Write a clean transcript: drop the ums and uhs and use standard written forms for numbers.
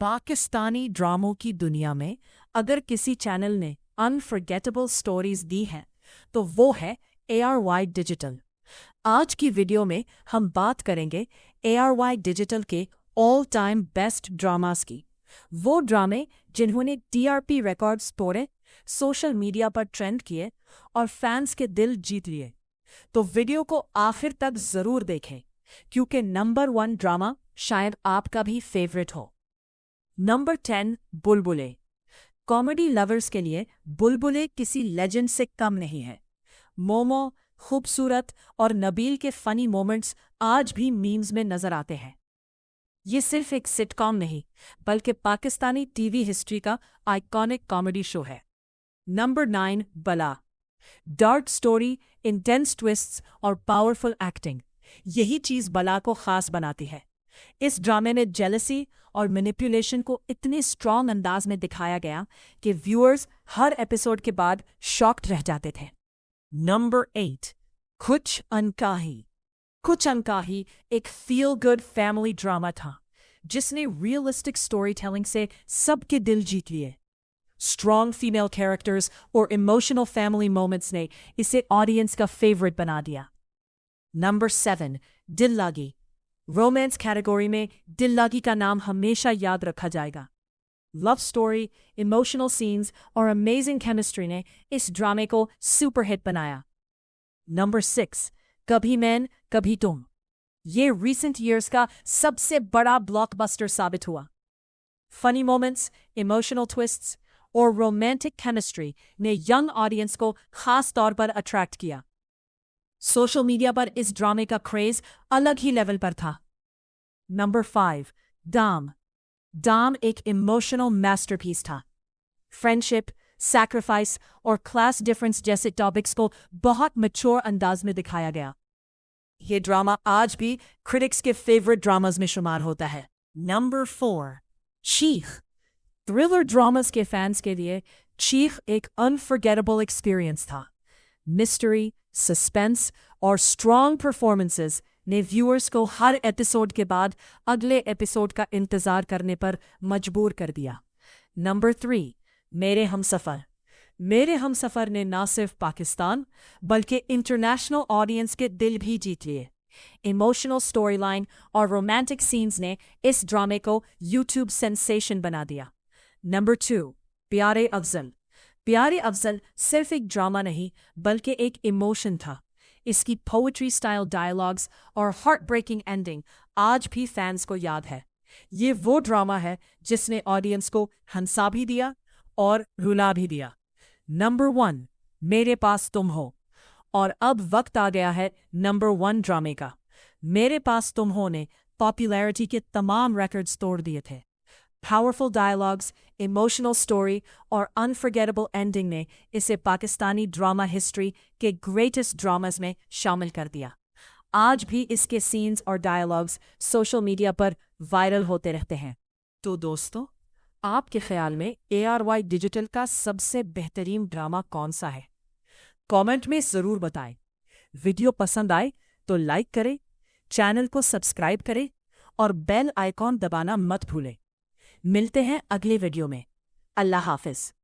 पाकिस्तानी ड्रामों की दुनिया में अगर किसी चैनल ने अनफॉरगेटेबल स्टोरीज दी हैं तो वो है ARY डिजिटल। आज की वीडियो में हम बात करेंगे ARY डिजिटल के ऑल टाइम बेस्ट ड्रामास की। वो ड्रामे जिन्होंने TRP रिकॉर्ड्स तोड़े, सोशल मीडिया पर ट्रेंड किए और फैंस के दिल जीत लिए। तो वीडियो को आखिर तक जरूर देखें क्योंकि नंबर 1 ड्रामा शायद आपका भी फेवरेट हो। नंबर 10 बुलबुले। कॉमेडी लवर्स के लिए बुलबुले किसी लेजेंड से कम नहीं है। मोमो, खूबसूरत और नबील के फनी मोमेंट्स आज भी मीम्स में नजर आते हैं। ये सिर्फ एक सिटकॉम नहीं बल्कि पाकिस्तानी टीवी हिस्ट्री का आइकॉनिक कॉमेडी शो है। नंबर 9 बला। डार्क स्टोरी, इंटेंस ट्विस्ट्स और पावरफुल एक्टिंग, यही चीज बला को खास बनाती है। इस ड्रामे में जेलसी और मैनिपुलेशन को इतने स्ट्रॉन्ग अंदाज में दिखाया गया कि व्यूअर्स हर एपिसोड के बाद शॉक्ड रह जाते थे। नंबर 8 कुछ अनकाही। कुछ अनकाही एक फील गुड फैमिली ड्रामा था जिसने रियलिस्टिक स्टोरी टेलिंग से सबके दिल जीत लिए। स्ट्रॉन्ग फीमेल कैरेक्टर्स और इमोशनल फैमिली मोमेंट्स ने इसे ऑडियंस का फेवरेट बना दिया। नंबर 7 दिल लागी। रोमांस कैटेगरी में दिल लागी का नाम हमेशा याद रखा जाएगा। लव स्टोरी, इमोशनल सीन्स और अमेजिंग केमिस्ट्री ने इस ड्रामे को सुपरहिट बनाया। नंबर 6 कभी मैं कभी तुम। ये रीसेंट ईयर्स का सबसे बड़ा ब्लॉकबस्टर साबित हुआ। फनी मोमेंट्स, इमोशनल ट्विस्ट्स और रोमांटिक केमिस्ट्री ने यंग ऑडियंस को खास तौर पर अट्रैक्ट किया। सोशल मीडिया पर इस ड्रामे का क्रेज अलग ही लेवल पर था। नंबर 5 दाम। दाम एक इमोशनल मास्टरपीस था। फ्रेंडशिप, सैक्रिफाइस और क्लास डिफरेंस जैसे टॉपिक्स को बहुत मैच्योर अंदाज में दिखाया गया। ये ड्रामा आज भी क्रिटिक्स के फेवरेट ड्रामास में शुमार होता है। नंबर 4 चीख। थ्रिलर ड्रामास के फैंस के लिए चीख एक अनफॉरगेटेबल एक्सपीरियंस था। मिस्ट्री, सस्पेंस और स्ट्रॉन्ग परफॉर्मेंसेस ने व्यूअर्स को हर एपिसोड के बाद अगले एपिसोड का इंतजार करने पर मजबूर कर दिया। नंबर 3 मेरे हमसफर। मेरे हमसफर ने न सिर्फ पाकिस्तान बल्कि इंटरनेशनल ऑडियंस के दिल भी जीत लिए। इमोशनल स्टोरी लाइन और रोमांटिक सीन्स ने इस ड्रामे को यूट्यूब सेंसेशन बना दिया। नंबर 2 प्यारे अफजल। प्यारे अफजल सिर्फ एक ड्रामा नहीं बल्कि एक इमोशन था। इसकी पोएट्री स्टाइल डायलॉग्स और हार्ट ब्रेकिंग एंडिंग आज भी फैंस को याद है। ये वो ड्रामा है जिसने ऑडियंस को हंसा भी दिया और रुला भी दिया। नंबर 1 मेरे पास तुम हो। और अब वक्त आ गया है नंबर 1 ड्रामे का। मेरे पास तुम हो ने पॉपुलैरिटी के तमाम रिकॉर्ड्स तोड़ दिए थे। पावरफुल डायलॉग्स, इमोशनल स्टोरी और अनफॉरगेटेबल एंडिंग ने इसे पाकिस्तानी ड्रामा हिस्ट्री के ग्रेटेस्ट ड्रामास में शामिल कर दिया। आज भी इसके सीन्स और डायलॉग्स सोशल मीडिया पर वायरल होते रहते हैं। तो दोस्तों, आपके ख्याल में ARY डिजिटल का सबसे बेहतरीन ड्रामा कौन सा है? कमेंट में ज़रूर बताएं। वीडियो पसंद आए तो लाइक करें, चैनल को सब्सक्राइब करें और बेल आइकॉन दबाना मत भूलें। मिलते हैं अगले वीडियो में। अल्लाह हाफिज।